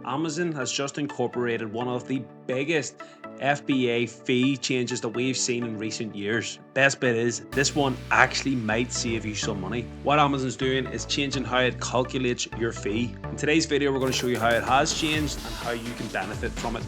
Amazon has just incorporated one of the biggest FBA fee changes that we've seen in recent years. Best bit is, this one actually might save you some money. What Amazon's doing is changing how it calculates your fee. In today's video, we're going to show you how it has changed and how you can benefit from it.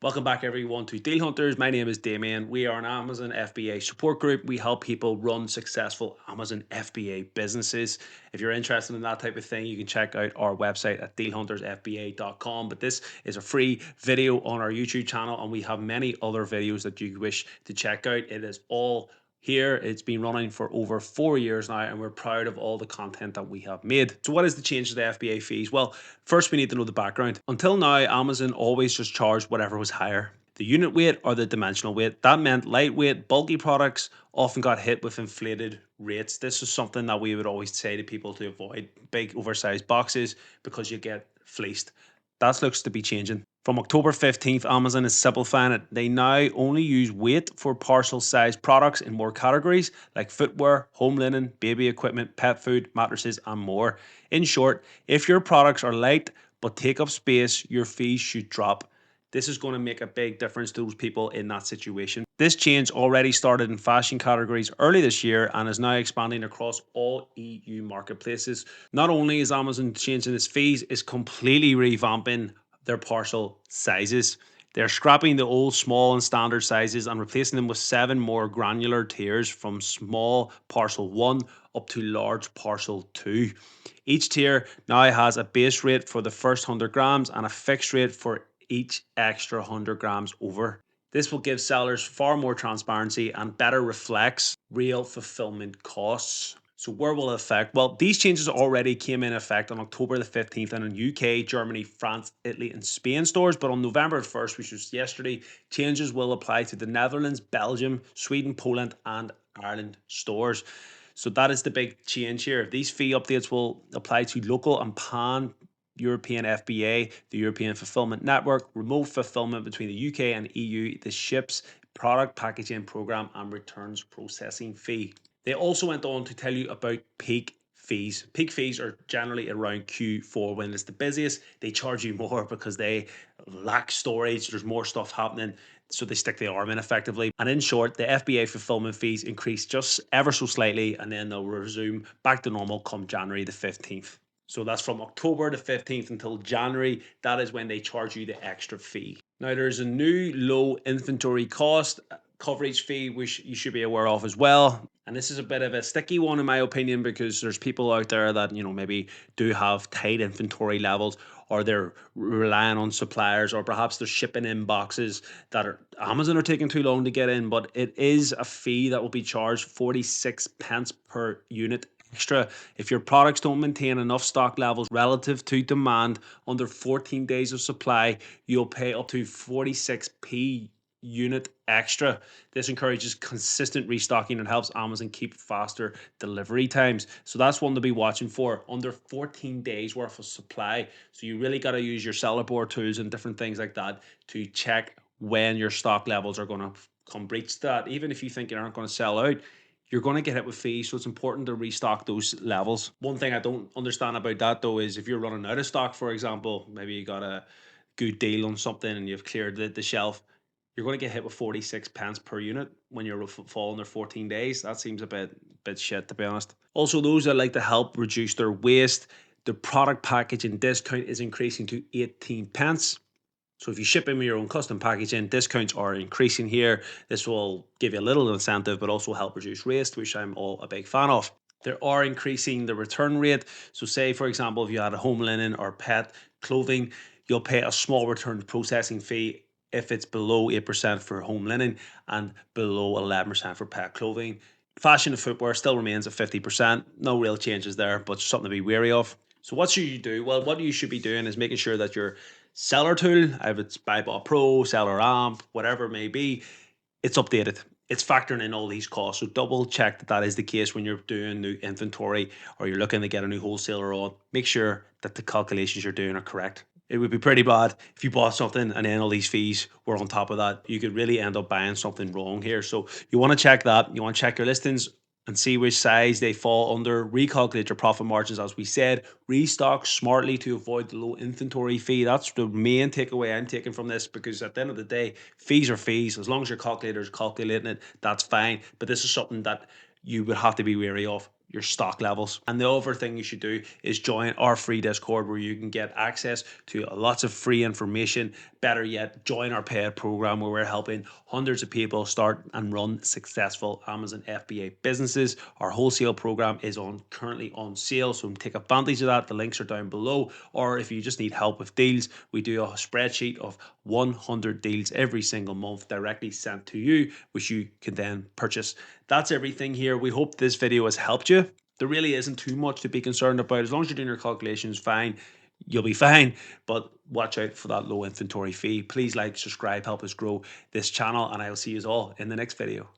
Welcome back everyone to Deal Hunters. My name is Damien. We are an Amazon FBA support group. We help people run successful Amazon FBA businesses. If you're interested in that type of thing, you can check out our website at dealhuntersfba.com. But this is a free video on our YouTube channel, and we have many other videos that you wish to check out. It is all here. It's been running for over 4 years now, and we're proud of all the content that we have made. So what is the change to the FBA fees? Well, first we need to know the background. Until now, Amazon always just charged whatever was higher. The unit weight or the dimensional weight. That meant lightweight, bulky products often got hit with inflated rates. This is something that we would always say to people to avoid big oversized boxes because you get fleeced. That looks to be changing. From October 15th, Amazon is simplifying it. They now only use weight for parcel size products in more categories like footwear, home linen, baby equipment, pet food, mattresses, and more. In short, if your products are light but take up space, your fees should drop. This is going to make a big difference to those people in that situation. This change already started in fashion categories early this year and is now expanding across all EU marketplaces. Not only is Amazon changing its fees, it's completely revamping their parcel sizes. They're scrapping the old small and standard sizes and replacing them with 7 more granular tiers from small parcel 1 up to large parcel 2. Each tier now has a base rate for the first 100 grams and a fixed rate for each extra 100 grams over. This will give sellers far more transparency and better reflects real fulfillment costs. So where will it affect? Well, these changes already came in effect on October the 15th and in UK, Germany, France, Italy, and Spain stores. But on November 1st, which was yesterday, changes will apply to the Netherlands, Belgium, Sweden, Poland, and Ireland stores. So that is the big change here. These fee updates will apply to local and pan-European FBA, the European Fulfillment Network, remote fulfillment between the UK and EU, the ships, product packaging program, and returns processing fee. They also went on to tell you about peak fees. Peak fees are generally around Q4 when it's the busiest. They charge you more because they lack storage. There's more stuff happening. So they stick the arm in effectively. And in short, the FBA fulfillment fees increase just ever so slightly, and then they'll resume back to normal come January the 15th. So that's from October the 15th until January. That is when they charge you the extra fee. Now there's a new low inventory cost coverage fee which you should be aware of as well, and this is a bit of a sticky one in my opinion because there's people out there that maybe do have tight inventory levels, or they're relying on suppliers, or perhaps they're shipping in boxes that Amazon are taking too long to get in. But it is a fee that will be charged 46 pence per unit extra if your products don't maintain enough stock levels relative to demand under 14 days of supply. You'll pay up to 46p unit extra. This encourages consistent restocking and helps Amazon keep faster delivery times. So that's one to be watching for, under 14 days worth of supply. So you really got to use your Sellerboard tools and different things like that to check when your stock levels are going to come breach that. Even if you think you aren't going to sell out, you're going to get hit with fees, so it's important to restock those levels. One thing I don't understand about that though is if you're running out of stock, for example, maybe you got a good deal on something and you've cleared the shelf, you're going to get hit with 46 pence per unit when you're falling under 14 days. That seems a bit shit, to be honest. Also, those that like to help reduce their waste, the product packaging discount is increasing to 18 pence. So if you ship in with your own custom packaging, discounts are increasing here. This will give you a little incentive, but also help reduce waste, which I'm all a big fan of. They are increasing the return rate. So say, for example, if you had a home linen or pet clothing, you'll pay a small return processing fee if it's below 8% for home linen and below 11% for pet clothing. Fashion and footwear still remains at 50%. No real changes there, but something to be wary of. So what should you do? Well, what you should be doing is making sure that your seller tool, if it's BuyBot Pro, Seller Amp, whatever it may be, it's updated. It's factoring in all these costs. So double check that that is the case when you're doing new inventory or you're looking to get a new wholesaler on. Make sure that the calculations you're doing are correct. It would be pretty bad if you bought something and then all these fees were on top of that. You could really end up buying something wrong here. So you want to check that. You want to check your listings and see which size they fall under. Recalculate your profit margins, as we said. Restock smartly to avoid the low inventory fee. That's the main takeaway I'm taking from this, because at the end of the day, fees are fees. As long as your calculator is calculating it, that's fine. But this is something that you would have to be wary of, your stock levels. And the other thing you should do is join our free Discord, where you can get access to lots of free information. Better yet, join our paid program, where we're helping hundreds of people start and run successful Amazon FBA businesses. Our wholesale program is currently on sale, so take advantage of that. The links are down below. Or if you just need help with deals, we do a spreadsheet of 100 deals every single month directly sent to you, which you can then purchase. That's everything here. We hope this video has helped you. There really isn't too much to be concerned about. As long as you're doing your calculations fine, you'll be fine. But watch out for that low inventory fee. Please like, subscribe, help us grow this channel, and I'll see you all in the next video.